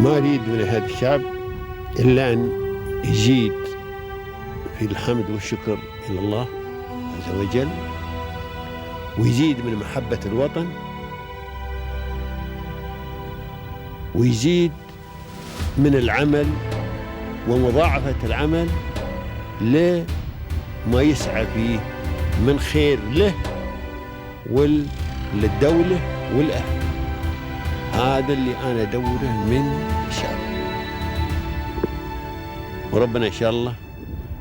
ما أريد من هذا الشعب إلا أن يزيد في الحمد والشكر إلى الله عز وجل، ويزيد من محبة الوطن، ويزيد من العمل ومضاعفة العمل لما يسعى فيه من خير له وللدولة والأهل. هذا اللي أنا أدوره من الشعب، وربنا إن شاء الله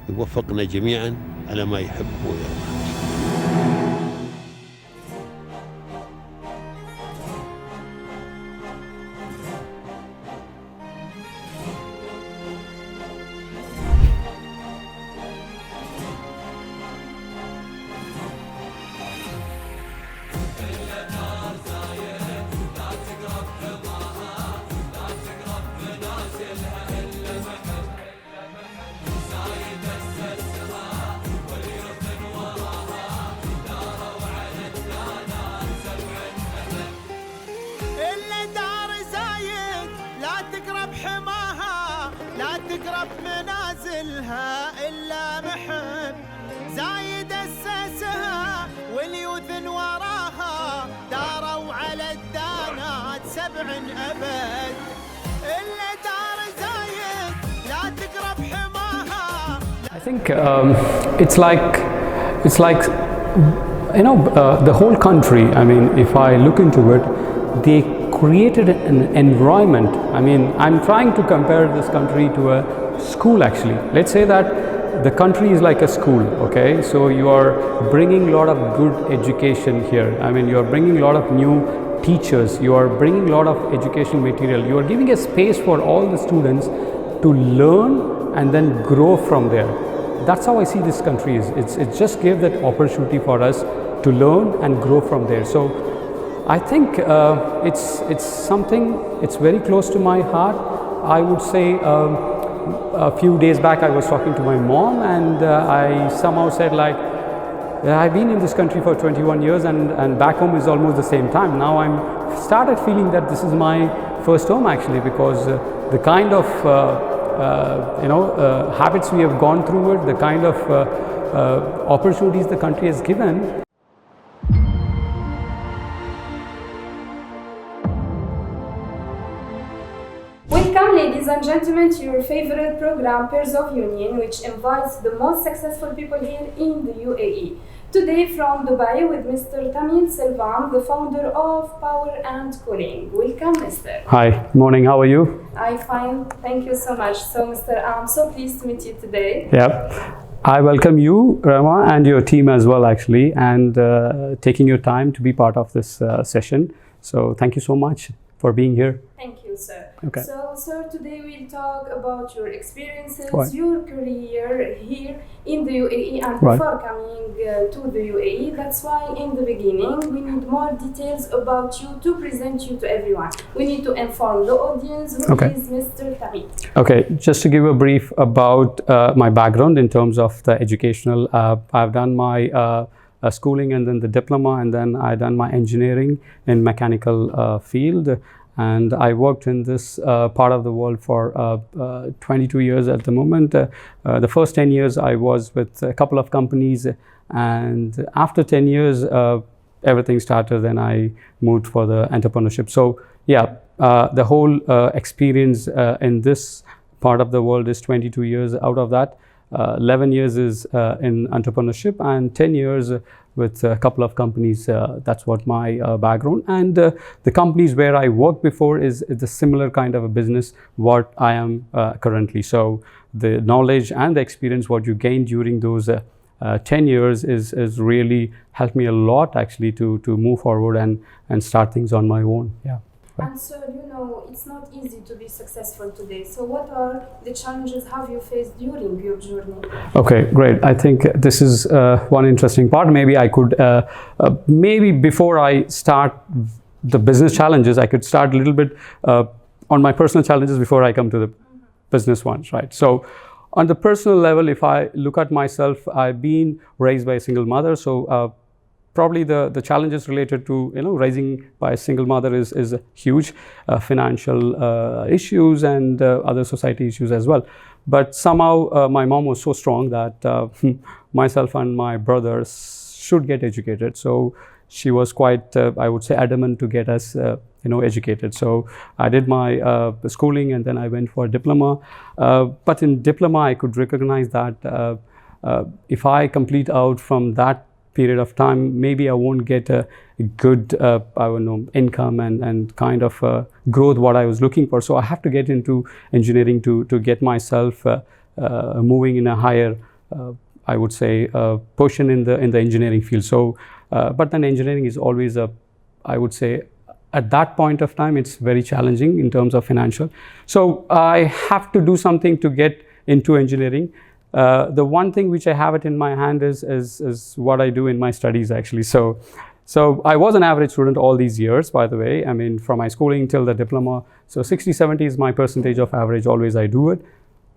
يوفقنا جميعا على ما يحب ويرضى. تقرب منازلها إلا محب زايد أسسها واليوثن وراها داروا على الدانات 7 أبد. إلا دار زايد لا تقرب حماها. I think it's like the whole country. I mean, if I look into it, they created an environment. I mean, I'm trying to compare this country to a school actually. Let's say that the country is like a school, okay? So you are bringing a lot of good education here. I mean, you are bringing a lot of new teachers, you are bringing a lot of educational material, you are giving a space for all the students to learn and then grow from there. That's how I see this country is. It's just gave that opportunity for us to learn and grow from there. So I think it's something, it's very close to my heart. I would say a few days back I was talking to my mom and I somehow said like, I've been in this country for 21 years and back home is almost the same time. Now I'm started feeling that this is my first home actually, because the kind of habits we have gone through it, the kind of opportunities the country has given. Welcome, ladies and gentlemen, to your favorite program, Pairs of Union, which invites the most successful people here in the UAE. Today from Dubai with Mr. Selvam, the founder of Power and Cooling. Welcome, Mr. Hi, morning, how are you? I'm fine, thank you so much. So, Mr. I'm so pleased to meet you today. Yeah, I welcome you, Rama, and your team as well, actually, and taking your time to be part of this session. So, thank you so much for being here. Thank you, sir. Okay. So, sir, today we'll talk about your experiences, Right. your career here in the UAE and Right. before coming to the UAE. That's why in the beginning we need more details about you to present you to everyone. We need to inform the audience who Okay. is Mr. Tamim. Okay, just to give a brief about my background in terms of the educational, I've done my schooling and then the diploma, and then I done my engineering in mechanical field. And I worked in this part of the world for 22 years at the moment. The first 10 years I was with a couple of companies, and after 10 years everything started, then I moved for the entrepreneurship. So yeah, the whole experience in this part of the world is 22 years. Out of that, 11 years is in entrepreneurship and 10 years with a couple of companies. That's what my background. And the companies where I worked before is the similar kind of a business what I am currently. So the knowledge and the experience what you gained during those 10 years is really helped me a lot actually to move forward and start things on my own. Yeah. And so, it's not easy to be successful today. So what are the challenges have you faced during your journey? Okay, great. I think this is one interesting part. Maybe I could, maybe before I start the business challenges, I could start a little bit on my personal challenges before I come to the business ones, right? So on the personal level, if I look at myself, I've been raised by a single mother. So probably the challenges related to raising by a single mother is huge, financial issues and other society issues as well. But somehow my mom was so strong that myself and my brothers should get educated. So she was quite, I would say, adamant to get us educated. So I did my schooling, and then I went for a diploma. But in diploma, I could recognize that if I complete out from that period of time, maybe I won't get a good I don't know, income and kind of growth what I was looking for. So I have to get into engineering to get myself moving in a higher I would say portion in the engineering field. So but then engineering is always I would say at that point of time it's very challenging in terms of financial. So I have to do something to get into engineering. The one thing which I have it in my hand is what I do in my studies actually. So I was an average student all these years, by the way. I mean, from my schooling till the diploma. So 60-70 is my percentage of average, always I do it.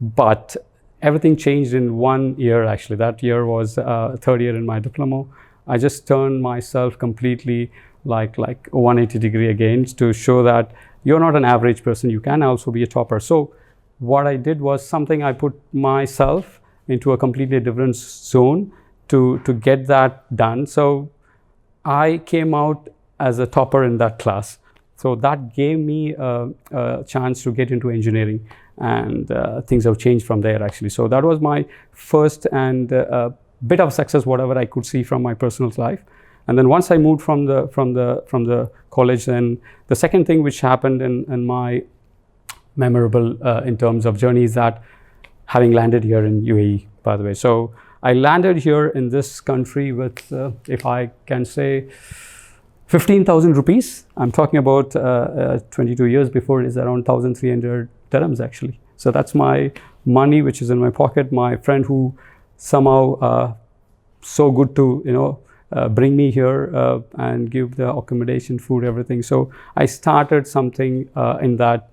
But everything changed in 1 year actually. That year was third year in my diploma. I just turned myself completely like 180 degree again to show that you're not an average person, you can also be a topper. So what I did was something I put myself into a completely different zone to get that done. So I came out as a topper in that class. So that gave me a chance to get into engineering, and things have changed from there actually. So that was my first and bit of success, whatever I could see from my personal life. And then once I moved from the college, then the second thing which happened in my memorable in terms of journey is that having landed here in UAE, by the way. So I landed here in this country with, if I can say, 15,000 rupees. I'm talking about 22 years before, it is around 1,300 dirhams actually. So that's my money which is in my pocket. My friend who somehow so good to bring me here and give the accommodation, food, everything. So I started something in that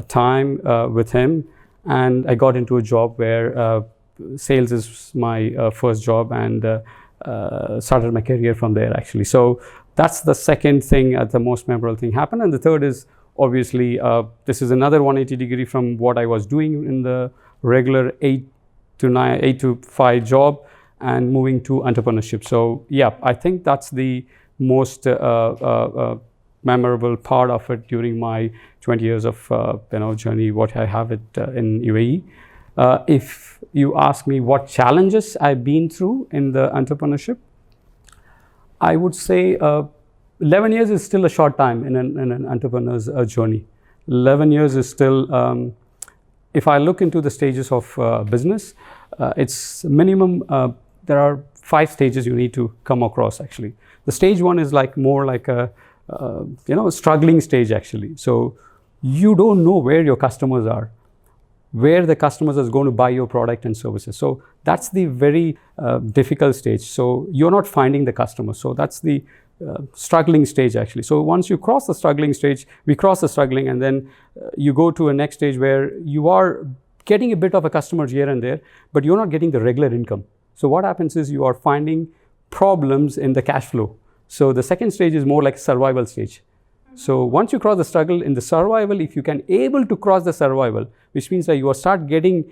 time with him, and I got into a job where sales is my first job, and started my career from there actually. So that's the second thing, the most memorable thing happened. And the third is obviously this is another 180 degree from what I was doing in the regular 8 to 5 job and moving to entrepreneurship. So yeah, I think that's the most memorable part of it during my 20 years of journey, what I have it in UAE. If you ask me what challenges I've been through in the entrepreneurship, I would say 11 years is still a short time in an entrepreneur's journey. 11 years is still, if I look into the stages of business, it's minimum, there are 5 stages you need to come across actually. The stage 1 is more like a struggling stage actually. So you don't know where your customers are, where the customers is going to buy your product and services. So that's the very difficult stage. So you're not finding the customer. So that's the struggling stage actually. So once you cross the struggling stage, we cross the struggling, and then you go to a next stage where you are getting a bit of a customers here and there, but you're not getting the regular income. So what happens is you are finding problems in the cash flow. So the second stage is more like survival stage. So once you cross the struggle in the survival, if you can able to cross the survival, which means that you will start getting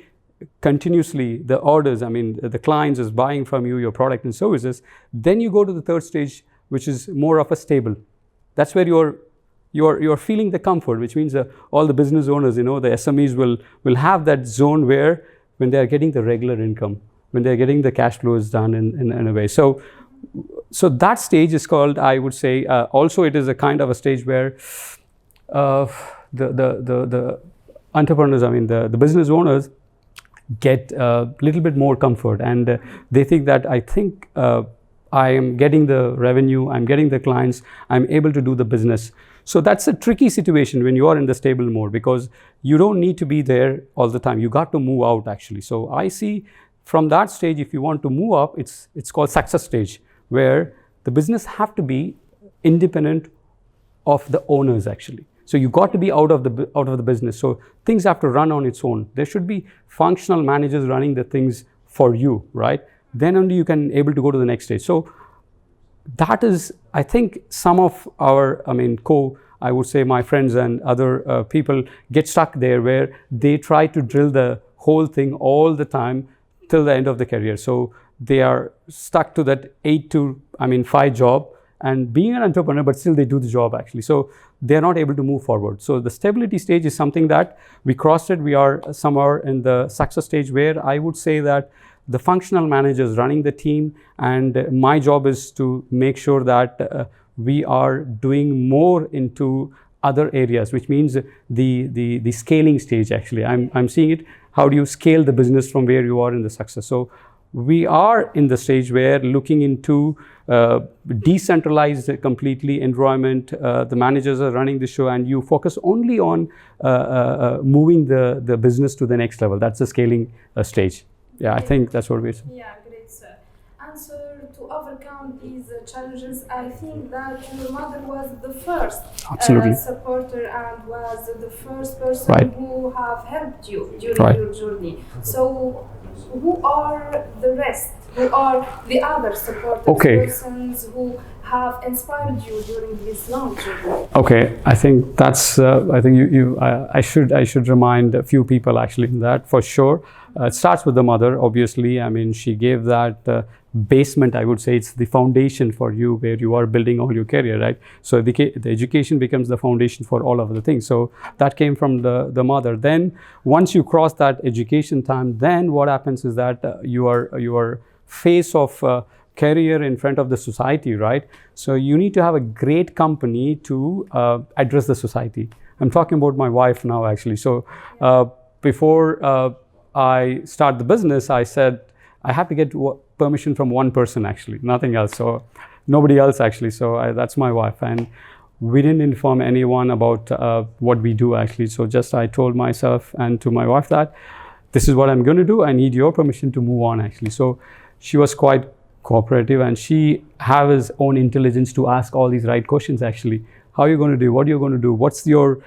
continuously the orders, I mean the clients is buying from you your product and services, then you go to the third stage, which is more of a stable. That's where you're feeling the comfort, which means all the business owners, the SMEs will have that zone where when they are getting the regular income, when they're getting the cash flows done in a way. So that stage is called, I would say, also it is a kind of a stage where the entrepreneurs, I mean the business owners get a little bit more comfort, and they think that I am getting the revenue, I'm getting the clients, I'm able to do the business. So that's a tricky situation when you are in the stable mode, because you don't need to be there all the time. You got to move out actually. So I see from that stage, if you want to move up, it's called success stage, where the business have to be independent of the owners actually. So you got to be out of the business. So things have to run on its own. There should be functional managers running the things for you, right? Then only you can able to go to the next stage. So that is, I think, some of our, I would say my friends and other people get stuck there, where they try to drill the whole thing all the time till the end of the career. So they are stuck to that 8 to 5 job, and being an entrepreneur, but still they do the job actually. So they're not able to move forward. So the stability stage is something that we crossed it. We are somewhere in the success stage, where I would say that the functional manager is running the team, and my job is to make sure that we are doing more into other areas, which means the scaling stage actually. I'm seeing it, how do you scale the business from where you are in the success. So we are in the stage where looking into decentralized completely environment. The managers are running the show, and you focus only on moving the business to the next level. That's the scaling stage. Yeah, I think that's what we're saying. Yeah, great, sir. And sir, to overcome these challenges, I think that your mother was the first Absolutely. Supporter and was the first person Right. who have helped you during Right. your journey. So, who are the rest? Who are the other supportive Okay. persons who have inspired you during this long journey? Okay, I think that's. I think I should remind a few people actually in that for sure. It starts with the mother, obviously. I mean, she gave that basement. I would say it's the foundation for you, where you are building all your career, right? So the education becomes the foundation for all of the things. So that came from the mother. Then once you cross that education time, then what happens is that you are face of career in front of the society, right? So you need to have a great company to address the society. I'm talking about my wife now actually. So before I start the business, I said I have to get permission from one person actually, nothing else. So nobody else actually. So that's my wife, and we didn't inform anyone about what we do actually. So just I told myself and to my wife that this is what I'm going to do. I need your permission to move on actually. So she was quite cooperative, and she have his own intelligence to ask all these right questions actually. How are you going to do? What are you going to do? What's your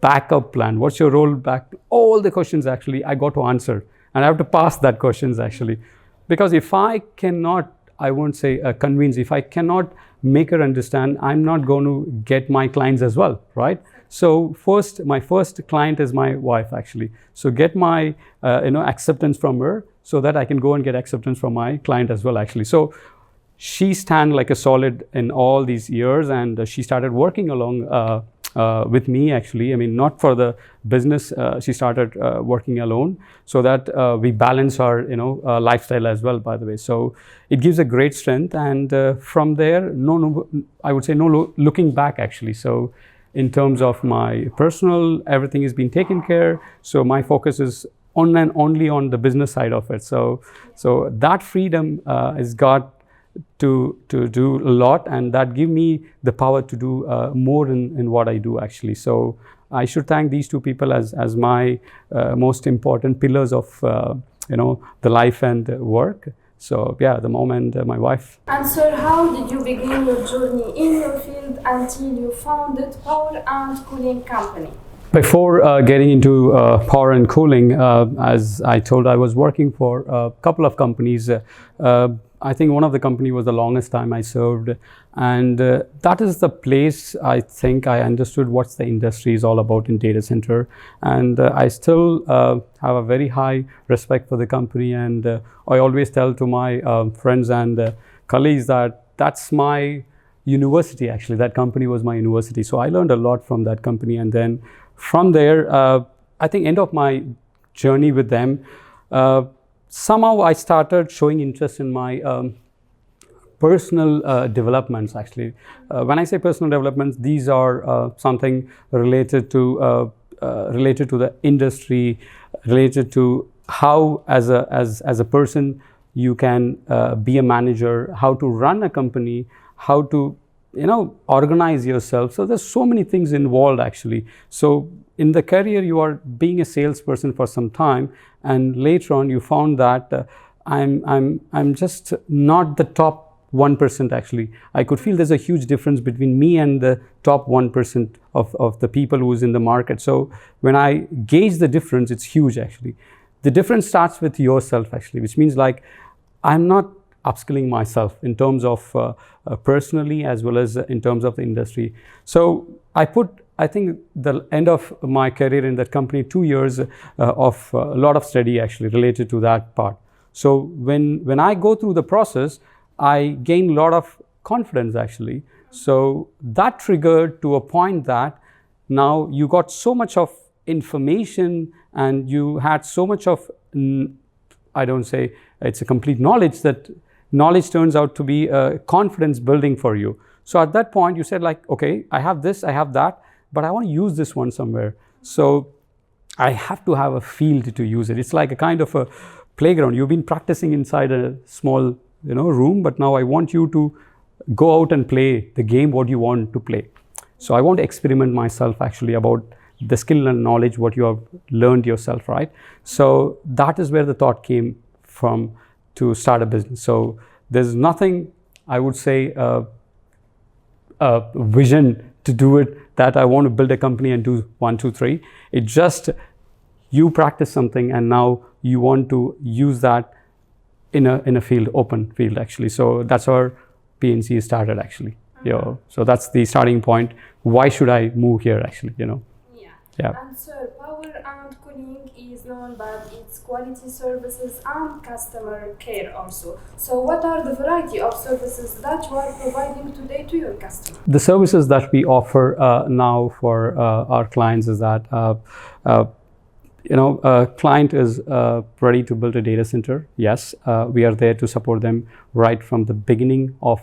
backup plan? What's your rollback? All the questions actually I got to answer, and I have to pass that questions actually, because if I cannot, I won't say convince, if I cannot make her understand, I'm not going to get my clients as well, right? So my first client is my wife actually. So get my acceptance from her, so that I can go and get acceptance from my client as well actually. So she stand like a solid in all these years, and she started working along with me actually. I mean, not for the business. She started working alone, so that we balance our lifestyle as well, by the way. So it gives a great strength, and from there, I would say no looking back actually. So in terms of my personal, everything is being taken care. So my focus is on and only on the business side of it. So that freedom has got to do a lot, and that give me the power to do more in what I do actually. So I should thank these two people as my most important pillars of the life and work. So yeah, the mom and my wife. And sir, how did you begin your journey in your field until you founded Power and Cooling Company? Before getting into power and cooling, as I told, I was working for a couple of companies. I think one of the company was the longest time I served, and that is the place I think I understood what the industry is all about in data center. And I still have a very high respect for the company, and I always tell to my friends and colleagues that that's my university actually. That company was my university. So I learned a lot from that company, and then from there, I think end of my journey with them, somehow I started showing interest in my personal developments actually. When I say personal developments, these are something related to the industry, related to how as a person you can be a manager, how to run a company, how to organize yourself. So there's so many things involved actually. So in the career, you are being a salesperson for some time, and later on you found that I'm just not the top 1% actually. I could feel there's a huge difference between me and the top 1% of the people who's in the market. So when I gauge the difference, it's huge actually. The difference starts with yourself actually, which means like I upskilling myself in terms of personally as well as in terms of the industry. So I think the end of my career in that company, 2 years of a lot of study actually related to that part. So when I go through the process, I gain a lot of confidence actually. So that triggered to a point that now you got so much of information and you had so much of, I don't say it's a complete knowledge, that knowledge turns out to be a confidence building for you. So at that point you said like, okay, I have this, I have that, but I want to use this one somewhere. So I have to have a field to use it. It's like a kind of a playground. You've been practicing inside a small, room, but now I want you to go out and play the game what you want to play. So I want to experiment myself actually about the skill and knowledge what you have learned yourself, right? So that is where the thought came from to start a business. So there's nothing, I would say, a vision to do it that I want to build a company and do 1, 2, 3. It just you practice something and now you want to use that in a field, open field actually. So that's how PNC started actually. So that's the starting point. Why should I move here actually? Yeah. And sir, power and cooling is known by its quality services and customer care also. So what are the variety of services that you are providing today to your customers? The services that we offer now for our clients is that a client is ready to build a data center. Yes, we are there to support them right from the beginning of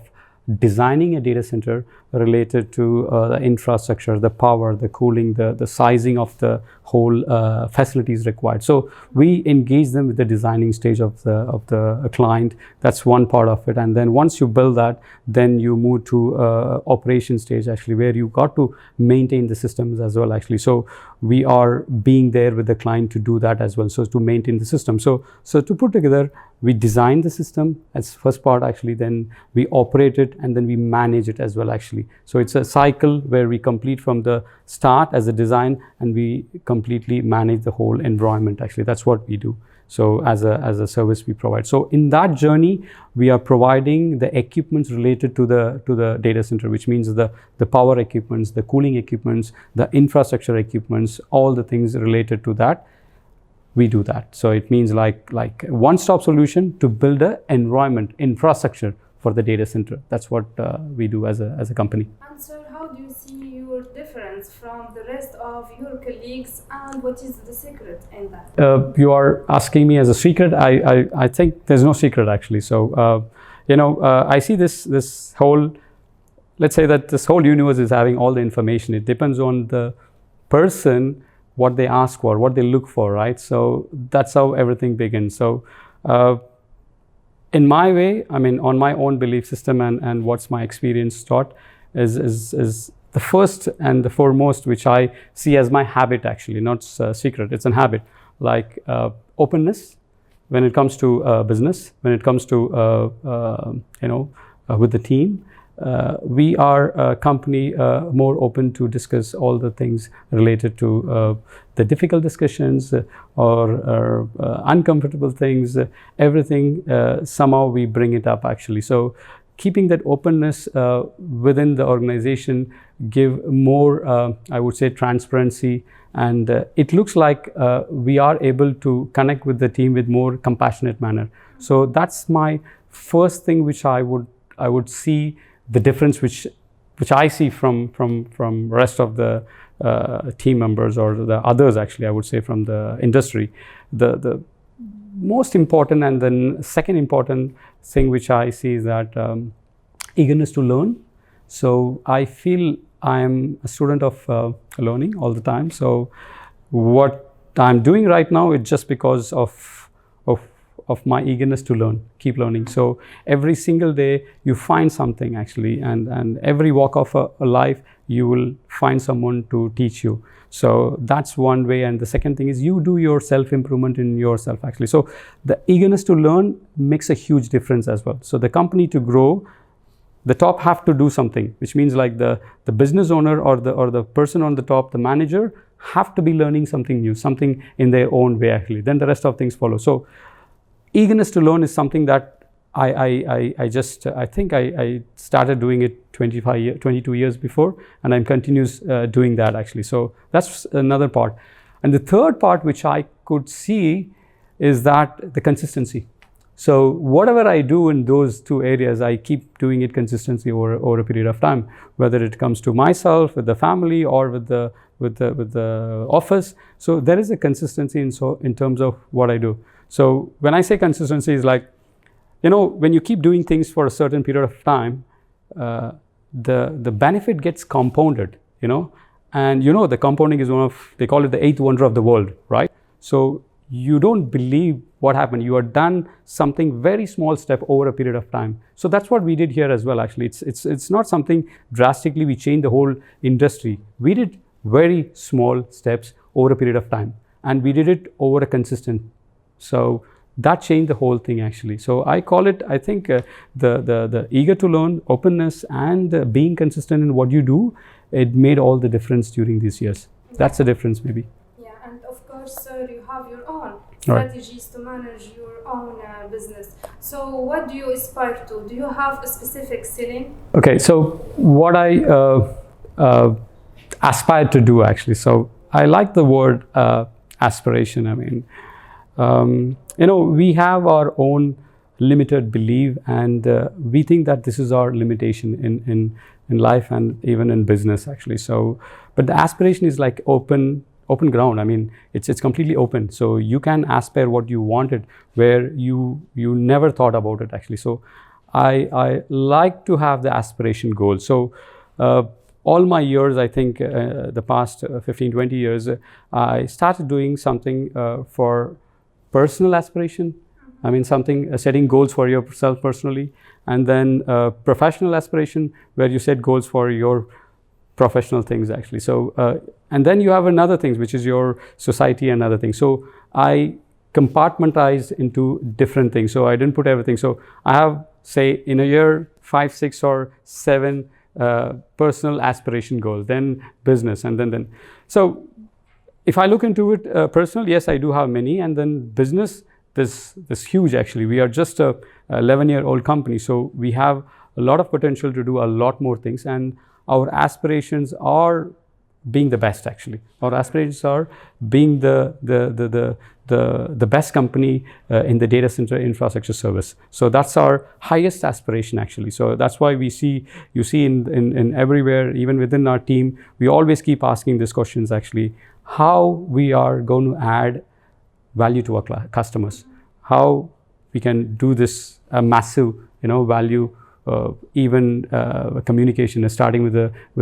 designing a data center related to the infrastructure, the power, the cooling, the sizing of the whole facilities required. So we engage them with the designing stage of the client. That's one part of it. And then once you build that, then you move to operation stage actually, where you got to maintain the systems as well actually. So we are being there with the client to do that as well. So to maintain the system. So to put together, we design the system as first part actually, then we operate it and then we manage it as well actually. So it's a cycle where we complete from the start as a design and we completely manage the whole environment actually. That's what we do. So as a service we provide. So in that journey, we are providing the equipments related to the data center, which means the power equipments, the cooling equipments, the infrastructure equipments, all the things related to that. We do that. So it means like one-stop solution to build an environment, infrastructure for the data center. That's what we do as a company. And sir, how do you see your difference from the rest of your colleagues, and what is the secret in that? You are asking me as a secret. I think there's no secret actually. So I see this whole, let's say that this whole universe is having all the information. It depends on the person, what they ask for, what they look for, right? So that's how everything begins. So in my way, I mean, on my own belief system and what's my experience taught is the first and the foremost, which I see as my habit actually, not secret, it's an habit, like openness when it comes to business, when it comes to, with the team. We are a company more open to discuss all the things related to the difficult discussions or uncomfortable things, everything somehow we bring it up actually. So keeping that openness within the organization give more, I would say, transparency, and it looks like we are able to connect with the team with more compassionate manner. So that's my first thing which I would see the difference which I see from rest of the team members or the others actually, I would say, from the industry. The most important and then second important thing which I see is that eagerness to learn. So I feel I am a student of learning all the time. So what I'm doing right now is just because of my eagerness to learn, keep learning. So every single day you find something actually, and every walk of a life you will find someone to teach you. So that's one way. And the second thing is you do your self-improvement in yourself actually. So the eagerness to learn makes a huge difference as well. So the company to grow, the top have to do something, which means like the business owner or the person on the top, the manager, have to be learning something new, something in their own way actually. Then the rest of things follow. So eagerness to learn is something that I think I started doing it 22 years before, and I'm continues doing that actually. So that's another part. And the third part which I could see is that the consistency. So whatever I do in those two areas, I keep doing it consistently over a period of time, whether it comes to myself, with the family, or with the office. So there is a consistency in terms of what I do. So when I say consistency, is like, when you keep doing things for a certain period of time, the benefit gets compounded, and the compounding is they call it the eighth wonder of the world, right? So you don't believe what happened. You have done something very small step over a period of time. So that's what we did here as well. Actually, it's not something drastically we changed the whole industry. We did very small steps over a period of time, and we did it over a consistent. So that changed the whole thing actually. So I call it, I think, the eager to learn, openness, and being consistent in what you do. It made all the difference during these years. That's the difference, maybe. Yeah, and of course, sir, you have your own strategies to manage your own business. So what do you aspire to? Do you have a specific ceiling? Okay, so what I aspire to do actually. So I like the word aspiration. I mean, we have our own limited belief, and we think that this is our limitation in life and even in business actually. So, but the aspiration is like open ground. I mean, it's completely open. So you can aspire what you wanted, where you never thought about it actually. So I like to have the aspiration goal. So all my years, I think the past 15-20 years, I started doing something for personal aspiration. I mean, something setting goals for yourself personally, and then professional aspiration, where you set goals for your professional things actually. So and then you have another things, which is your society and other things. So I compartmentalized into different things. So I didn't put everything. So I have, say, in a year 5, 6, or 7 personal aspiration goals, then business, and then. So if I look into it personal, yes, I do have many, and then business, this huge actually. We are just a 11-year-old company, so we have a lot of potential to do a lot more things, and our aspirations are being the best actually. Our aspirations are being the best company in the data center infrastructure service. So that's our highest aspiration actually. So that's why you see in everywhere, even within our team, we always keep asking these questions actually, how we are going to add value to our customers, how we can do this massive value, even communication, starting with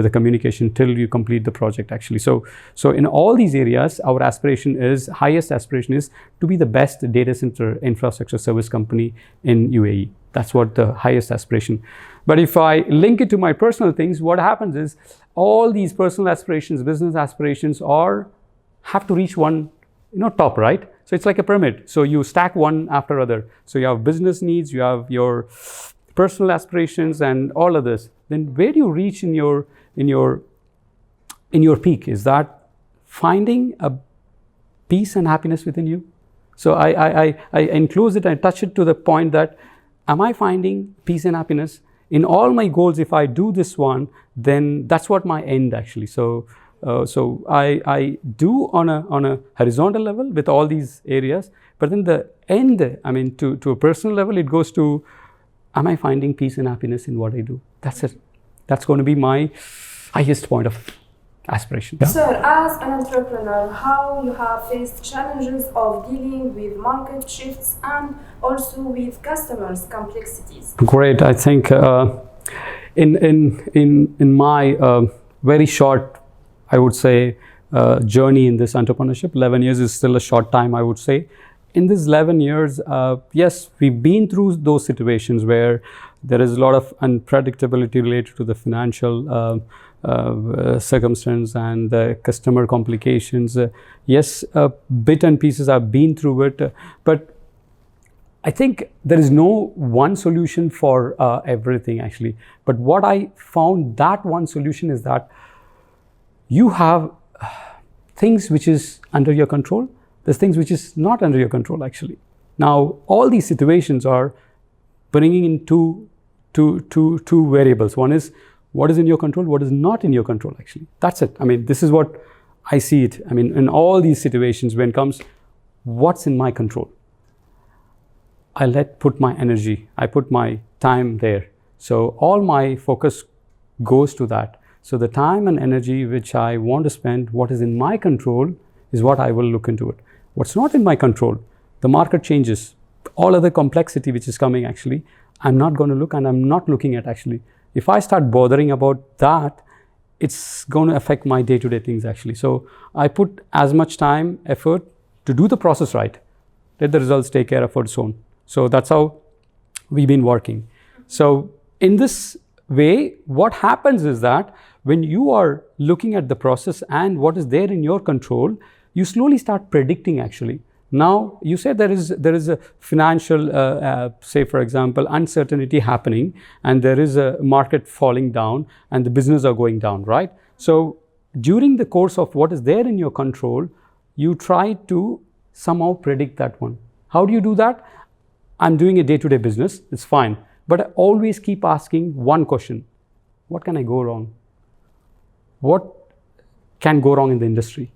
the communication till you complete the project actually. So in all these areas, our highest aspiration is to be the best data center infrastructure service company in UAE. That's what the highest aspiration. But if I link it to my personal things, what happens is all these personal aspirations, business aspirations have to reach one top, right? So it's like a pyramid. So you stack one after other. So you have business needs, you have your personal aspirations, and all of this. Then where do you reach in your peak? Is that finding a peace and happiness within you? So I enclose it and touch it to the point that, am I finding peace and happiness in all my goals? If I do this one, then that's what my end actually. So I do on a horizontal level with all these areas, but then the end, I mean, to a personal level, it goes to, am I finding peace and happiness in what I do? That's it. That's going to be my highest point of aspiration. Yeah. Sir, as an entrepreneur, how you have faced challenges of dealing with market shifts and also with customers' complexities? Great. I think in my very short, I would say, journey in this entrepreneurship, 11 years is still a short time, I would say. In these 11 years, yes, we've been through those situations where there is a lot of unpredictability related to the financial circumstance and the customer complications. Yes, bit and pieces I've been through it, but I think there is no one solution for everything actually. But what I found, that one solution is that you have things which is under your control. There's things which is not under your control actually. Now, all these situations are bringing in two variables. One is what is in your control, what is not in your control actually. That's it. I mean, this is what I see it. I mean, in all these situations when it comes, what's in my control? Put my energy, I put my time there. So all my focus goes to that. So the time and energy which I want to spend, what is in my control is what I will look into it. What's not in my control, the market changes, all other complexity which is coming actually, I'm not going to look, and I'm not looking at actually. If I start bothering about that, it's going to affect my day-to-day things actually. So I put as much time, effort to do the process right. Let the results take care of its own. So that's how we've been working. So in this way, what happens is that when you are looking at the process and what is there in your control, you slowly start predicting actually. Now, you said there is a financial, say for example, uncertainty happening, and there is a market falling down and the business are going down, right? So during the course of what is there in your control, you try to somehow predict that one. How do you do that? I'm doing a day-to-day business, it's fine. But I always keep asking one question: what can I go wrong? What can go wrong in the industry?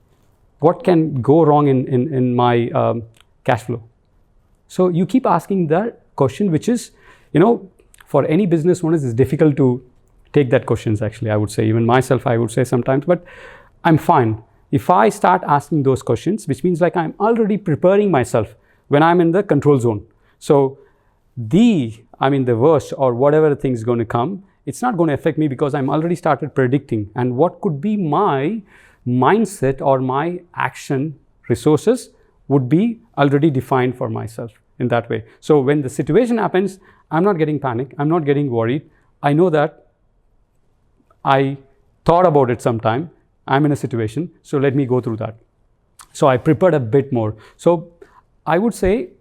What can go wrong in my cash flow? So you keep asking that question, which is, for any business owners, it's difficult to take that questions actually, I would say. Even myself, I would say sometimes, but I'm fine. If I start asking those questions, which means like I'm already preparing myself when I'm in the control zone. So the worst or whatever thing is going to come, it's not going to affect me because I'm already started predicting. And what could be my mindset or my action resources would be already defined for myself in that way. So when the situation happens, I'm not getting panic, I'm not getting worried. I know that I thought about it sometime, I'm in a situation, so let me go through that. So I prepared a bit more. So I would say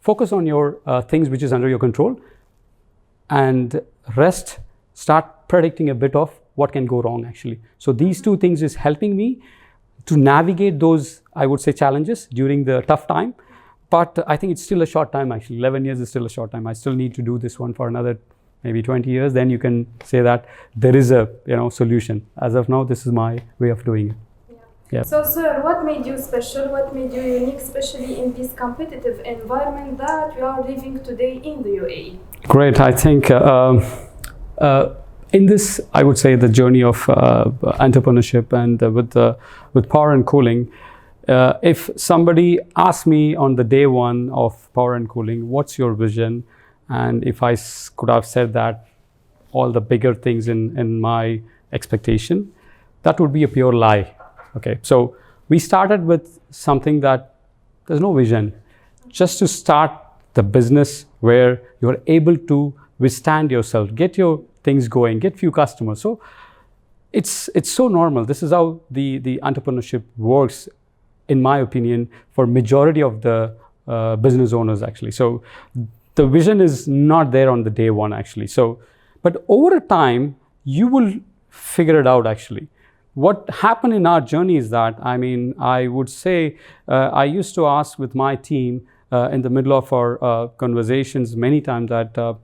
focus on your things which is under your control, and rest, start predicting a bit of what can go wrong actually. So these two things is helping me to navigate those, I would say, challenges during the tough time. But I think it's still a short time actually. 11 years is still a short time. I still need to do this one for another maybe 20 years. Then you can say that there is a solution. As of now, this is my way of doing it. Yeah. So, sir, what made you special? What made you unique, especially in this competitive environment that we are living today in the UAE? Great. I think in this, I would say, the journey of entrepreneurship and with Power and Cooling, if somebody asked me on the day one of Power and Cooling, what's your vision? And if I could have said that all the bigger things in my expectation, that would be a pure lie. Okay, so we started with something that there's no vision, just to start the business where you're able to withstand yourself, get your things going, get few customers. So it's so normal. This is how the entrepreneurship works, in my opinion, for majority of the business owners actually. So the vision is not there on the day one actually. So, but over time, you will figure it out actually. What happened in our journey is that, I would say, I used to ask with my team in the middle of our conversations many times that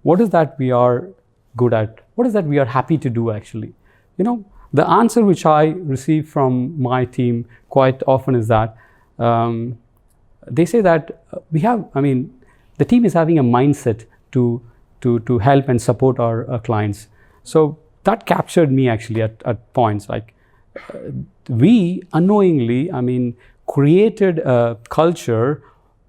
what is that we are good at? What is that we are happy to do actually? The answer which I receive from my team quite often is that they say that the team is having a mindset to help and support our clients. So that captured me actually at points. Like we unknowingly, created a culture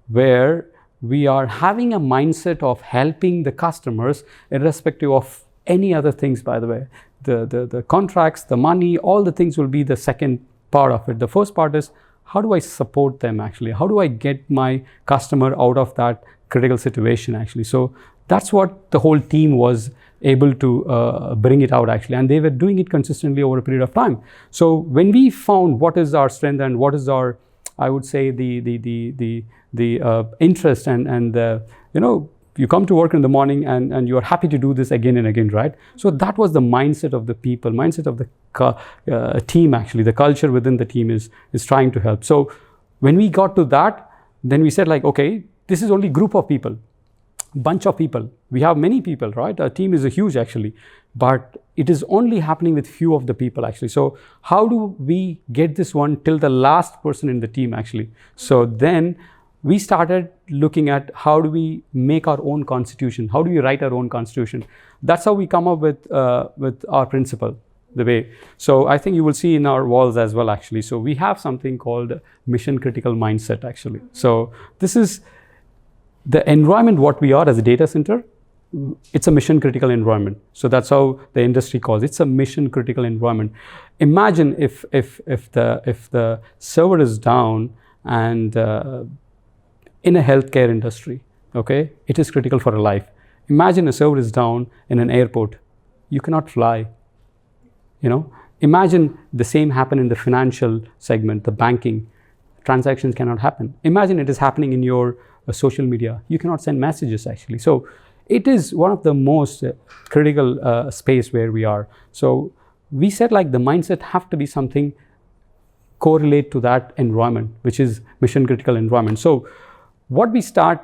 where we are having a mindset of helping the customers irrespective of any other things, by the way. The contracts, the money, all the things will be the second part of it. The first part is, how do I support them actually? How do I get my customer out of that critical situation actually? So that's what the whole team was able to bring it out actually, and they were doing it consistently over a period of time. So when we found what is our strength and what is our, I would say, the interest and you come to work in the morning and you are happy to do this again and again, right? So that was the mindset of the people, mindset of the team actually. The culture within the team is trying to help. So when we got to that, then we said like, okay, this is only group of people. bunch of people. We have many people, right? Our team is a huge actually, but it is only happening with few of the people actually. So how do we get this one till the last person in the team actually? So then we started looking at how do we make our own constitution? How do we write our own constitution? That's how we come up with our principle, the way. So I think you will see in our walls as well actually. So we have something called mission critical mindset actually. So this is the environment what we are as a data center. It's a mission critical environment. So that's how the industry calls it. It's a mission critical environment. Imagine if the server is down and in a healthcare industry, okay, it is critical for a life. Imagine a server is down in an airport. You cannot fly. You know, imagine the same happen in the financial segment, the banking. Transactions cannot happen. Imagine it is happening in your social media. You cannot send messages actually. So it is one of the most critical space where we are. So we said like the mindset have to be something correlate to that environment, which is mission critical environment. So what we start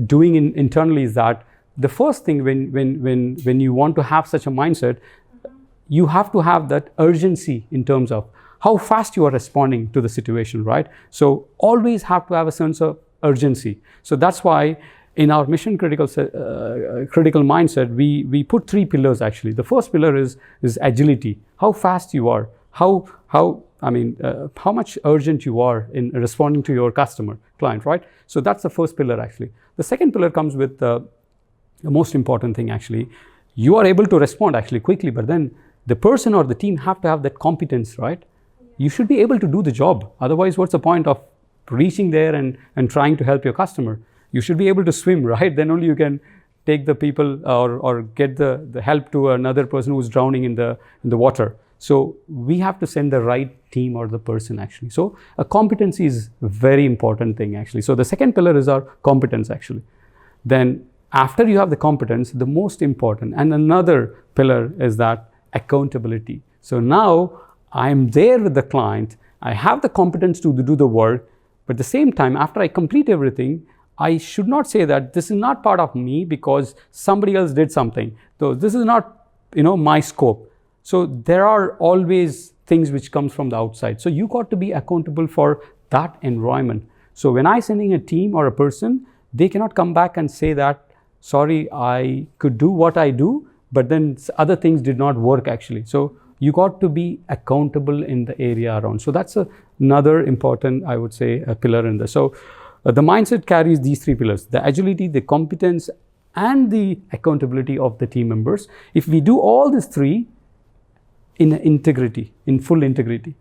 doing internally is that the first thing when you want to have such a mindset, you have to have that urgency in terms of how fast you are responding to the situation, right? So always have to have a sense of urgency. So that's why in our mission critical mindset, we put 3 pillars actually. The first pillar is agility. How fast you are, how much urgent you are in responding to your customer, client, right? So that's the first pillar actually. The second pillar comes with the most important thing actually. You are able to respond actually quickly, but then the person or the team have to have that competence, right? You should be able to do the job. Otherwise, what's the point of reaching there and trying to help your customer? You should be able to swim, right? Then only you can take the people or get the help to another person who's drowning in the water. So we have to send the right team or the person actually. So a competency is a very important thing actually. So the second pillar is our competence actually. Then after you have the competence, the most important and another pillar is that accountability. So now I'm there with the client, I have the competence to do the work, but at the same time, after I complete everything, I should not say that this is not part of me because somebody else did something. So this is not, my scope. So there are always things which comes from the outside. So you got to be accountable for that environment. So when I sending a team or a person, they cannot come back and say that, sorry, I could do what I do, but then other things did not work actually. So you got to be accountable in the area around. So that's another important, I would say, a pillar in this. So the mindset carries these 3 pillars: the agility, the competence, and the accountability of the team members. If we do all these 3 in integrity, in full integrity,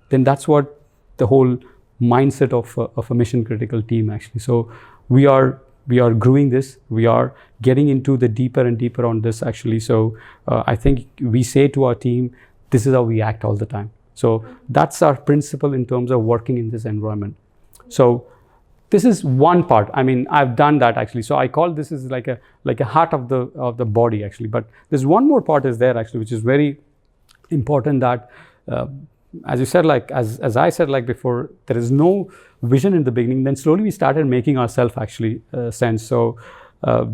then that's what the whole mindset of a mission critical team actually. So we are growing this, we are getting into the deeper and deeper on this actually. So I think we say to our team, this is how we act all the time. So that's our principle in terms of working in this environment. So this is one part. I mean, I've done that actually. So I call this is like a heart of the body actually. But there's one more part is there actually, which is very important that as you said, like as I said like before, there is no vision in the beginning. Then slowly we started making ourselves actually sense. So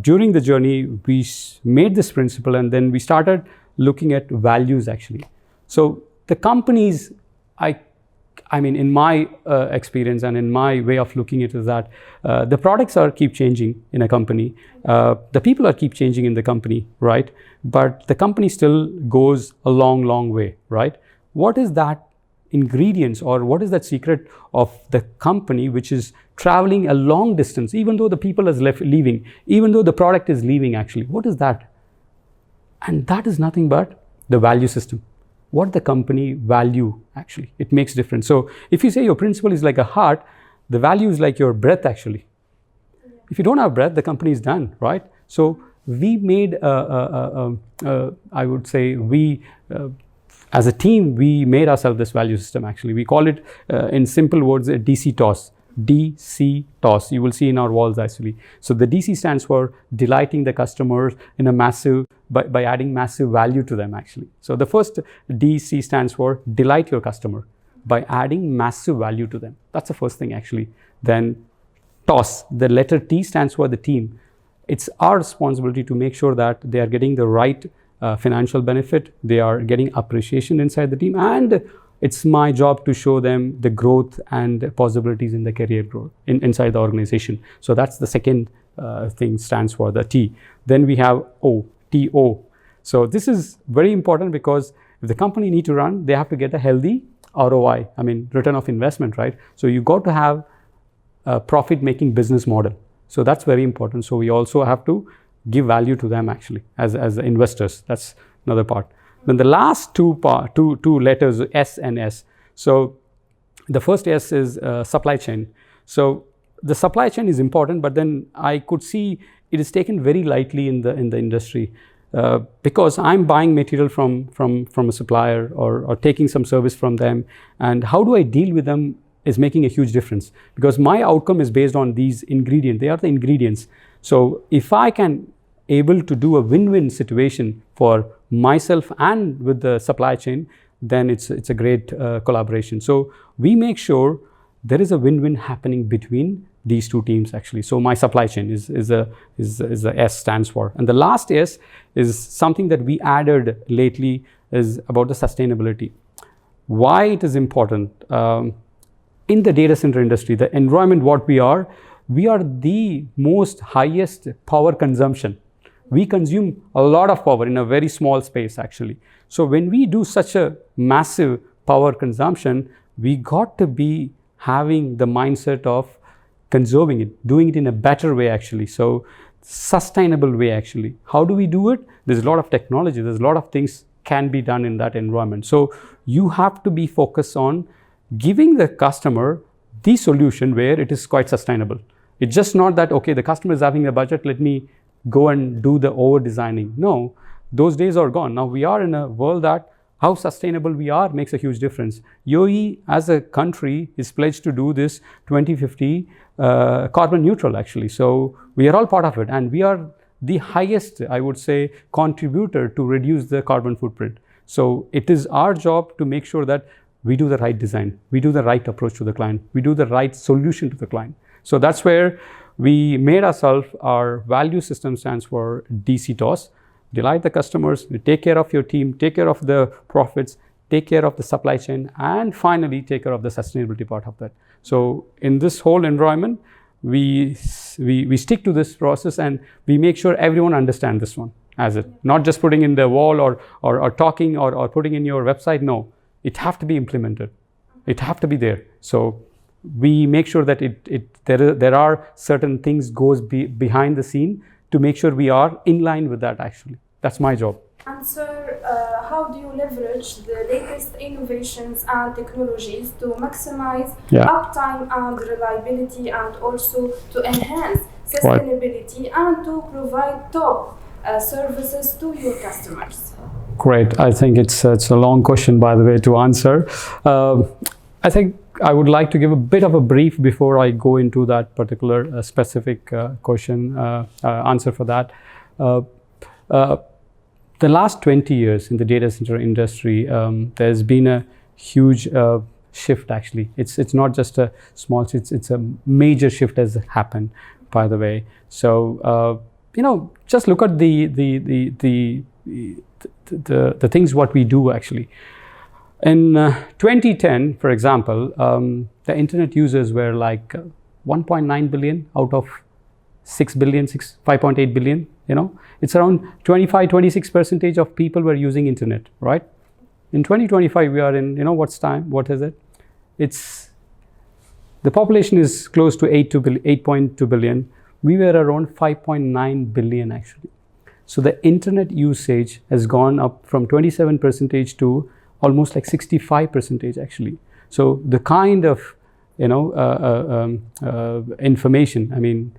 during the journey, we made this principle, and then we started looking at values actually. So the companies, I mean, in my experience and in my way of looking at it is that the products keep changing in a company. The people keep changing in the company, right? But the company still goes a long way, right? What is that ingredients or what is that secret of the company which is traveling a long distance, even though the people is leaving, even though the product is leaving actually? What is that? And that is nothing but the value system. What the company value actually, it makes difference. So if you say your principle is like a heart, the value is like your breath actually. If you don't have breath, the company is done, right? So we made, I would say as a team, we made ourselves this value system actually. We call it in simple words, a DC toss. DC toss, you will see in our walls actually. So the DC stands for delighting the customers in a massive, by adding massive value to them actually. So the first DC stands for delight your customer by adding massive value to them. That's the first thing actually. Then TOS, the letter T stands for the team. It's our responsibility to make sure that they are getting the right financial benefit, they are getting appreciation inside the team, and it's my job to show them the growth and possibilities in the career growth inside the organization. So that's the second thing stands for the T. Then we have O, TO. So this is very important because if the company need to run, they have to get a healthy ROI, I mean return of investment, right? So you got to have a profit-making business model. So that's very important. So we also have to give value to them actually as investors. That's another part. Then the last two letters, S and S. So the first S is supply chain. So the supply chain is important, but then I could see it is taken very lightly in the industry. Because I'm buying material from a supplier or taking some service from them, and how do I deal with them is making a huge difference, because my outcome is based on these ingredients. They are the ingredients. So if I can able to do a win-win situation for myself and with the supply chain, then it's a great collaboration. So we make sure there is a win-win happening between these two teams actually. So my supply chain is the S stands for. And the last S is something that we added lately, is about the sustainability. Why it is important? In the data center industry, the environment what we are the most highest power consumption. We consume a lot of power in a very small space actually. So when we do such a massive power consumption, we got to be having the mindset of conserving it, doing it in a better way actually. So sustainable way actually. How do we do it? There's a lot of technology, there's a lot of things can be done in that environment. So you have to be focused on giving the customer the solution where it is quite sustainable. It's just not that, okay, the customer is having a budget, let me go and do the over designing. No, those days are gone. Now we are in a world that how sustainable we are makes a huge difference. UAE as a country is pledged to do this 2050 carbon neutral actually. So we are all part of it, and we are the highest, I would say, contributor to reduce the carbon footprint. So it is our job to make sure that we do the right design, we do the right approach to the client, we do the right solution to the client. So that's where we made ourselves, our value system stands for DCTOS. Delight the customers, take care of your team, take care of the profits, take care of the supply chain, and finally take care of the sustainability part of that. So in this whole environment, we stick to this process, and we make sure everyone understands this one as it, not just putting in the wall or talking or putting in your website. No, it have to be implemented. It have to be there. So we make sure that there are certain things goes behind the scene to make sure we are in line with that actually. That's my job. And sir, how do you leverage the latest innovations and technologies to maximize uptime and reliability, and also to enhance sustainability and to provide top services to your customers? Great. I think it's a long question, by the way, to answer. I think I would like to give a bit of a brief before I go into that particular specific question, answer for that. The last 20 years in the data center industry, there's been a huge shift actually. It's not just a small, it's a major shift has happened, by the way. So, just look at the things what we do actually. In 2010, for example, the internet users were like 1.9 billion out of 6 billion, 5.8 billion, it's around 25-26% of people were using internet, right? In 2025, we are in, what's time, what is it? It's, the population is close to 8.2 billion. We were around 5.9 billion actually. So the internet usage has gone up from 27% to almost like 65% actually. So the kind of, information, I mean,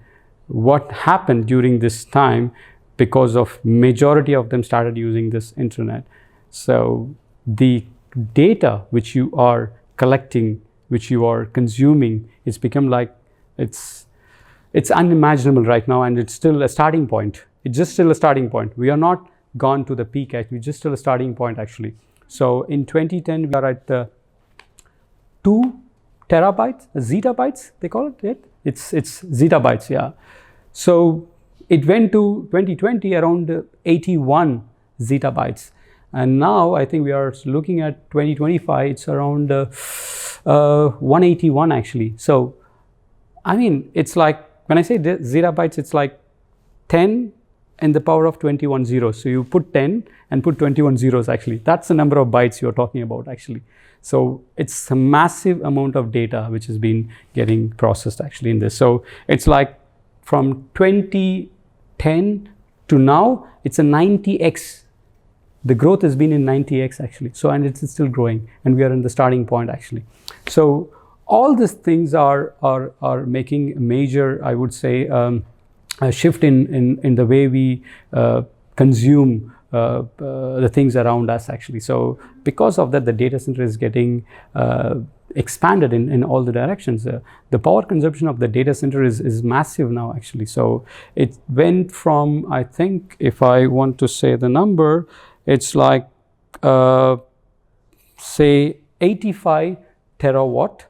what happened during this time, because of majority of them started using this internet. So the data which you are collecting, which you are consuming, it's become like, it's unimaginable right now, and it's still a starting point. It's just still a starting point. We are not gone to the peak actually, just still a starting point actually. So in 2010, we are at 2 terabytes, zettabytes, they call it, right? it's zettabytes, yeah. So it went to 2020 around 81 zettabytes. And now I think we are looking at 2025, it's around 181 actually. So, I mean, it's like, when I say zettabytes, it's like 10 in the power of 21 zeros. So you put 10 and put 21 zeros actually. That's the number of bytes you're talking about actually. So it's a massive amount of data which has been getting processed actually in this. So it's like from 2010 to now, it's a 90x. The growth has been in 90x actually. So, and it's still growing, and we are in the starting point actually. So all these things are making a major, I would say, a shift in the way we consume the things around us actually. So because of that, the data center is getting expanded in all the directions. The power consumption of the data center is massive now actually. So it went from, I think, if I want to say the number, it's like say 85 terawatt,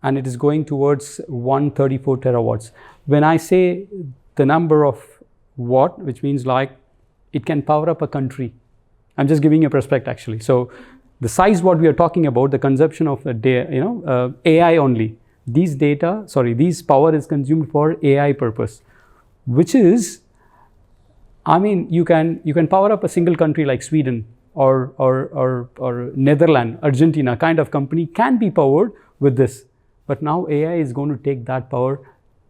and it is going towards 134 terawatts. When I say the number of watt, which means like it can power up a country. I'm just giving you a perspective actually. So the size what we are talking about, the consumption of a day, AI only. These power is consumed for AI purpose, which is, I mean, you can power up a single country like Sweden or Netherlands, Argentina kind of company can be powered with this. But now AI is going to take that power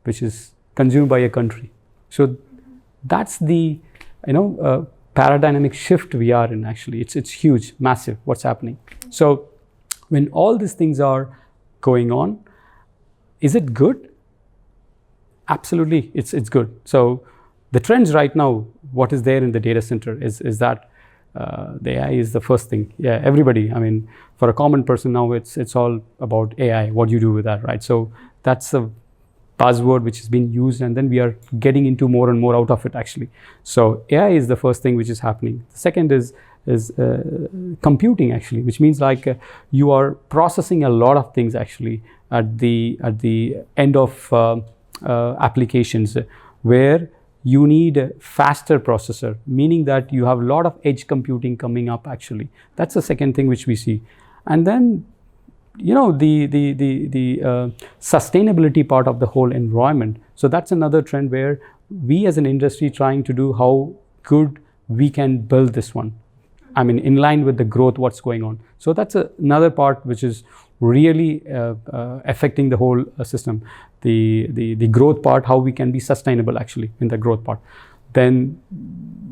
which is consumed by a country. So that's the paradigmatic shift we are in actually. It's huge, massive what's happening. So when all these things are going on, is it good? Absolutely, it's good. So the trends right now, what is there in the data center is that the AI is the first thing. Yeah, everybody, I mean, for a common person now, it's all about AI, what you do with that, right? So that's a buzzword which has been used, and then we are getting into more and more out of it actually. So AI is the first thing which is happening. The second is computing actually, which means like you are processing a lot of things actually at the end of applications where you need a faster processor, meaning that you have a lot of edge computing coming up actually. That's the second thing which we see. And then the sustainability part of the whole environment. So that's another trend where we as an industry trying to do how good we can build this one. I mean, in line with the growth, what's going on. So that's another part which is really affecting the whole system. The growth part, how we can be sustainable actually in the growth part. Then,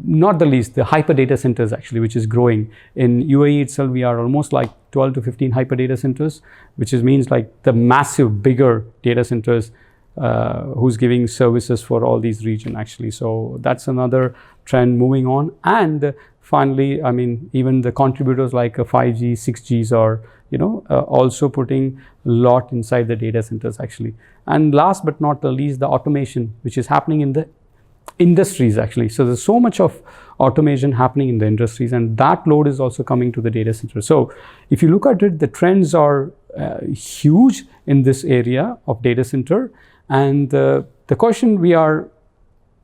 not the least, the hyper data centers actually, which is growing. In UAE itself, we are almost like 12 to 15 hyper data centers, which means like the massive, bigger data centers who's giving services for all these regions actually. So that's another trend moving on. And finally, I mean, even the contributors like 5G, 6Gs are, also putting a lot inside the data centers actually. And last but not the least, the automation, which is happening in the industries actually. So there's so much of automation happening in the industries, and that load is also coming to the data center. So if you look at it, the trends are huge in this area of data center. And the question we are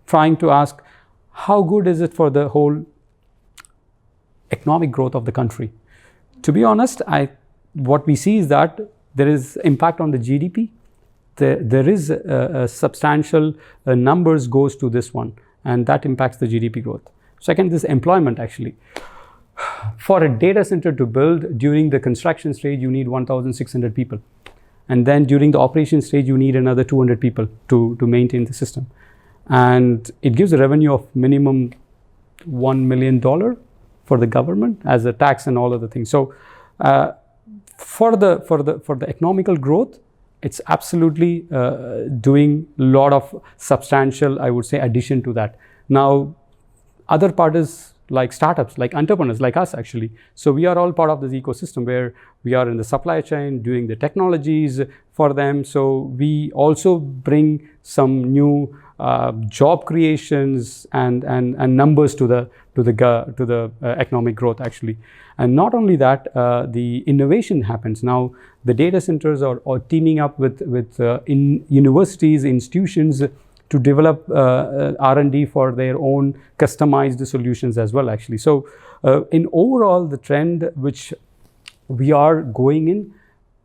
trying to ask, how good is it for the whole economic growth of the country? To be honest, what we see is that there is impact on the GDP. There is a substantial numbers goes to this one, and that impacts the GDP growth. Second, this employment actually. For a data center to build, during the construction stage, you need 1,600 people. And then during the operation stage, you need another 200 people to maintain the system. And it gives a revenue of minimum $1 million for the government as a tax and all other things. So for the economical growth, it's absolutely doing a lot of substantial, I would say, addition to that. Now, other part is like startups, like entrepreneurs, like us actually. So we are all part of this ecosystem where we are in the supply chain doing the technologies for them. So we also bring some new job creations and numbers to the economic growth actually. And not only that, the innovation happens now. The data centers are teaming up with in universities, institutions, to develop R&D for their own customized solutions as well actually. So in overall, the trend which we are going in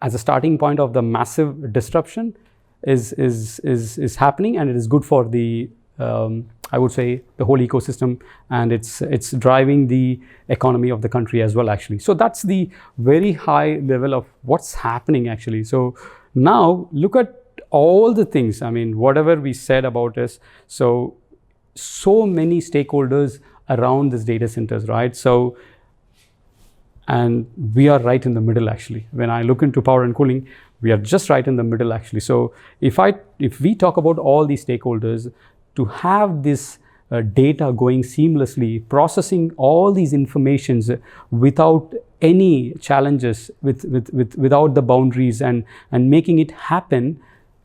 as a starting point of the massive disruption is happening, and it is good for the I would say the whole ecosystem, and it's driving the economy of the country as well actually. So that's the very high level of what's happening actually. So now look at all the things, I mean, whatever we said about this, so many stakeholders around these data centers, right? So, and we are right in the middle actually. When I look into power and cooling, we are just right in the middle actually. So if we talk about all these stakeholders, to have this data going seamlessly, processing all these informations without any challenges, without the boundaries, and making it happen,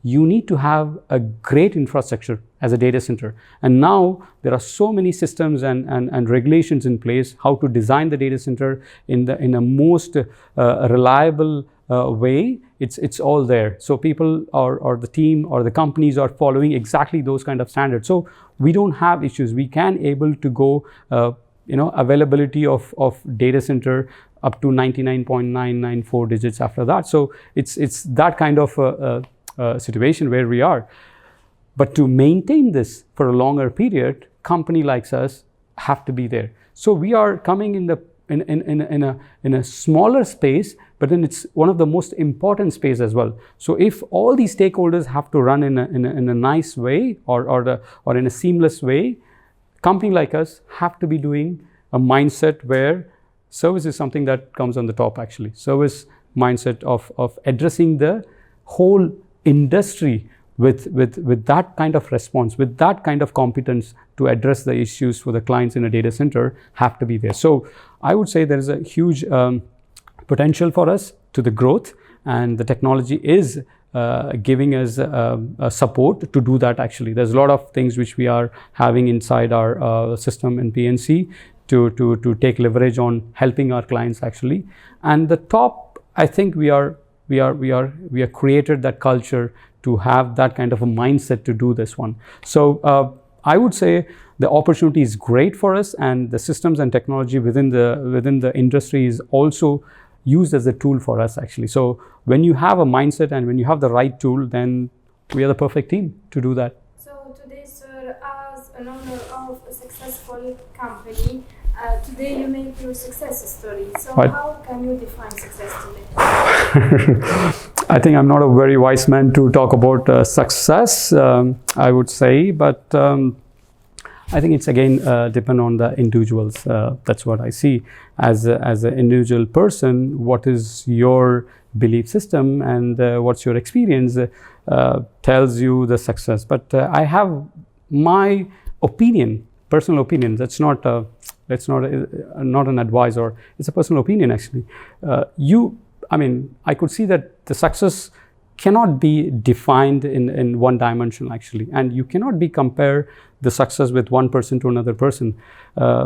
you need to have a great infrastructure as a data center. And now there are so many systems and regulations in place how to design the data center in a most reliable way. It's all there. So people or the team or the companies are following exactly those kind of standards. So we don't have issues. We can able to go, availability of data center up to 99.994 digits after that. So it's that kind of situation where we are. But to maintain this for a longer period, company like us have to be there. So we are coming in a smaller space, but then it's one of the most important space as well. So if all these stakeholders have to run in a nice way or in a seamless way, company like us have to be doing a mindset where service is something that comes on the top actually. Service mindset of addressing the whole industry with that kind of response, with that kind of competence to address the issues for the clients in a data center have to be there. So I would say there is a huge potential for us to the growth, and the technology is giving us support to do that actually. There's a lot of things which we are having inside our system in PNC to take leverage on helping our clients actually. And the top, I think we are created that culture to have that kind of a mindset to do this one. So I would say the opportunity is great for us, and the systems and technology within the industry is also used as a tool for us actually. So when you have a mindset and when you have the right tool, then we are the perfect team to do that. So today, sir, as an owner of a successful company, today you make your success story. So how can you define success today? I think I'm not a very wise man to talk about success, I would say, but I think it's again depend on the individuals. That's what I see as an individual person. What is your belief system and what's your experience tells you the success. But I have my opinion, personal opinion. That's not an advice, or it's a personal opinion actually. I could see that the success cannot be defined in one dimension actually, and you cannot be compare the success with one person to another person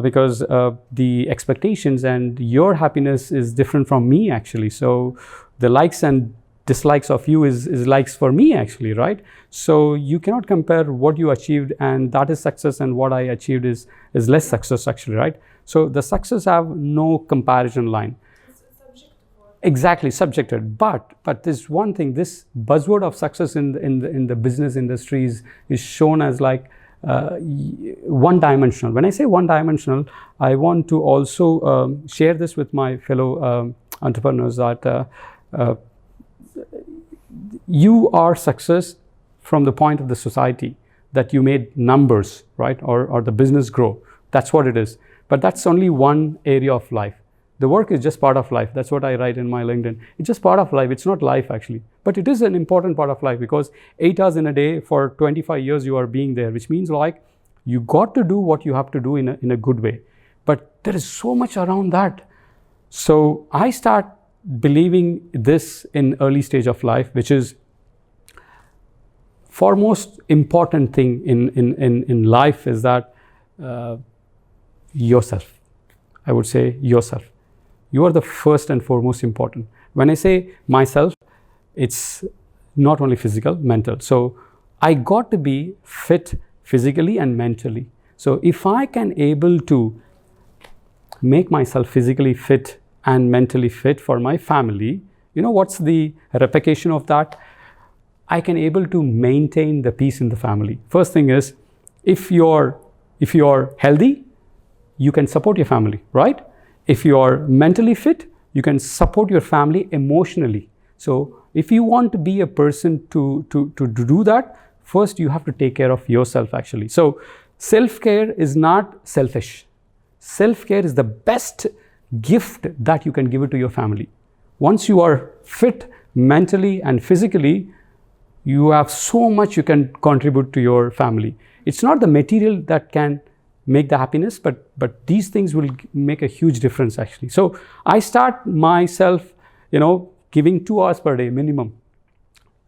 because the expectations and your happiness is different from me actually. So the likes and dislikes of you is likes for me actually, right? So you cannot compare what you achieved and that is success, and what I achieved is less success actually, right? So the success have no comparison line. Exactly, subjected. But there's one thing, this buzzword of success in the business industries is shown as like one dimensional. When I say one dimensional, I want to also share this with my fellow entrepreneurs that you are success from the point of the society that you made numbers, right? Or the business grow. That's what it is. But that's only one area of life. The work is just part of life. That's what I write in my LinkedIn. It's just part of life. It's not life actually. But it is an important part of life because 8 hours in a day for 25 years you are being there, which means like you got to do what you have to do in a good way. but there is so much around that. So I start believing this in early stage of life, which is foremost important thing in life is that yourself. I would say yourself. You are the first and foremost important. When I say myself, it's not only physical, mental. So I got to be fit physically and mentally. So if I can able to make myself physically fit and mentally fit for my family, you know what's the replication of that? I can able to maintain the peace in the family. First thing is, if you're healthy, you can support your family, right? If you are mentally fit, you can support your family emotionally. So if you want to be a person to do that, first you have to take care of yourself actually. So self-care is not selfish. Self-care is the best gift that you can give it to your family. Once you are fit mentally and physically, you have so much you can contribute to your family. It's not the material that can make the happiness, but these things will make a huge difference actually. So I start myself, giving 2 hours per day minimum.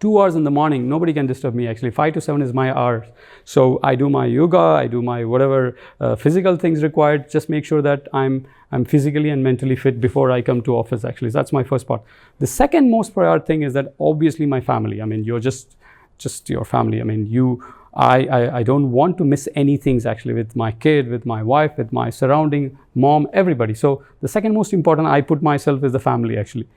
2 hours in the morning, nobody can disturb me actually. 5 to 7 is my hours. So I do my yoga, I do my whatever physical things required. Just make sure that I'm physically and mentally fit before I come to office actually. So that's my first part. The second most priority thing is that obviously my family. I mean, you're just your family. I mean, I don't want to miss any things actually with my kid, with my wife, with my surrounding, mom, everybody. So the second most important I put myself is the family actually.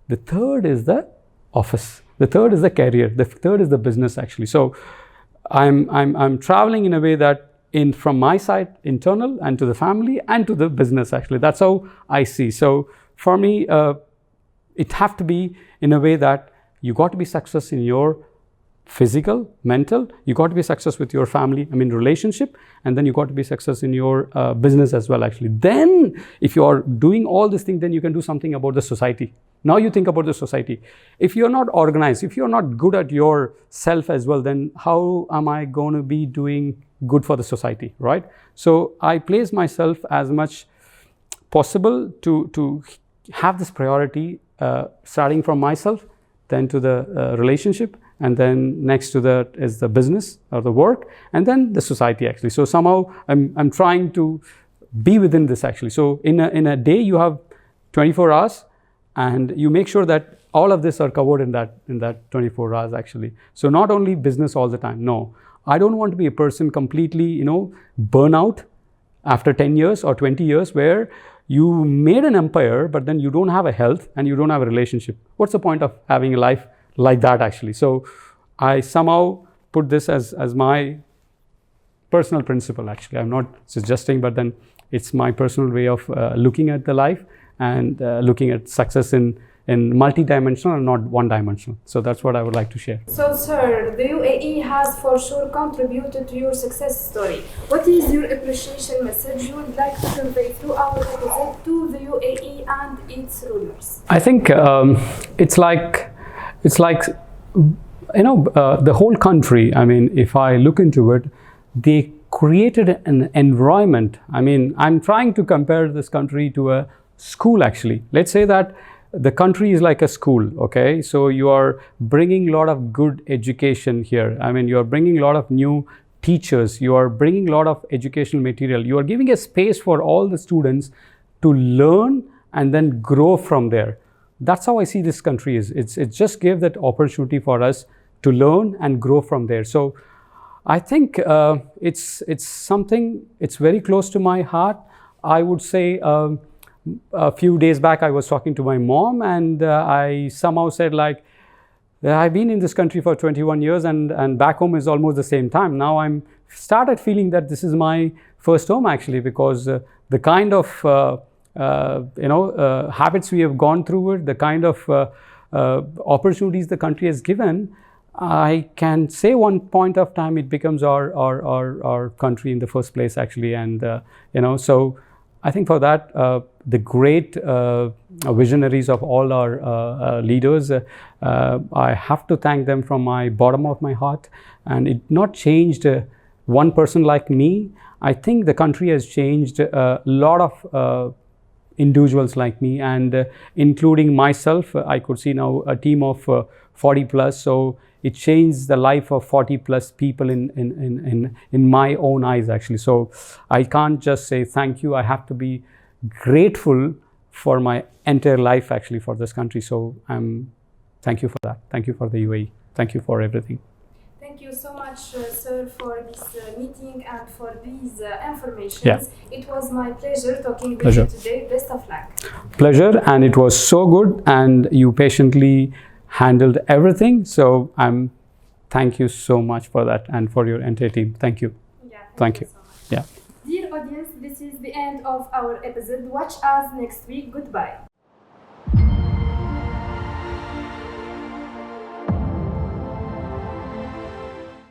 The third is the office. The third is the career. The third is the business actually. So I'm traveling in a way that from my side, internal, and to the family and to the business actually. That's how I see. So for me, it have to be in a way that you got to be success in your physical, mental, you got to be success with your family, relationship, and then you got to be success in your business as well actually. Then if you are doing all these things, then you can do something about the society. Now you think about the society. If you're not organized, if you're not good at yourself as well, then how am I going to be doing good for the society, right? So I place myself as much possible to have this priority starting from myself, then to the relationship, and then next to that is the business or the work, and then the society actually. So somehow I'm trying to be within this actually. So in a day you have 24 hours, and you make sure that all of this are covered in that 24 hours actually. So not only business all the time. No, I don't want to be a person completely burn out after 10 years or 20 years where you made an empire but then you don't have a health and you don't have a relationship. What's the point of having a life like that actually? So I somehow put this as my personal principle actually. I'm not suggesting, but then it's my personal way of looking at the life and looking at success in multi-dimensional and not one-dimensional. So that's what I would like to share. So sir, the UAE has for sure contributed to your success story. What is your appreciation message you would like to convey through our visit to the UAE and its rulers? I think it's like the whole country. I mean, if I look into it, they created an environment. I mean, I'm trying to compare this country to a school actually. Let's say that the country is like a school, okay? So you are bringing a lot of good education here. I mean, you are bringing a lot of new teachers. You are bringing a lot of educational material. You are giving a space for all the students to learn and then grow from there. That's how I see this country is. It just gave that opportunity for us to learn and grow from there. So I think it's something, it's very close to my heart. I would say a few days back I was talking to my mom, and I somehow said like, I've been in this country for 21 years and back home is almost the same time. Now I'm started feeling that this is my first home actually, because the kind of habits we have gone through it, the kind of opportunities the country has given, I can say one point of time it becomes our country in the first place actually. And so I think for that the great visionaries of all our leaders, I have to thank them from my bottom of my heart. And it not changed one person like me, I think the country has changed a lot of individuals like me, and including myself. I could see now a team of 40 plus, so it changed the life of 40 plus people in my own eyes actually. So I can't just say thank you, I have to be grateful for my entire life actually for this country. So thank you for that. Thank you for the UAE. Thank you for everything. Thank you so much, sir, for this meeting and for these informations. Yeah. It was my pleasure talking with Pleasure. you today. Best of luck. Pleasure, and it was so good, and you patiently handled everything. So thank you so much for that and for your entire team. Thank you. Yeah, Thank you. so much. Yeah. Dear audience, this is the end of our episode. Watch us next week. Goodbye.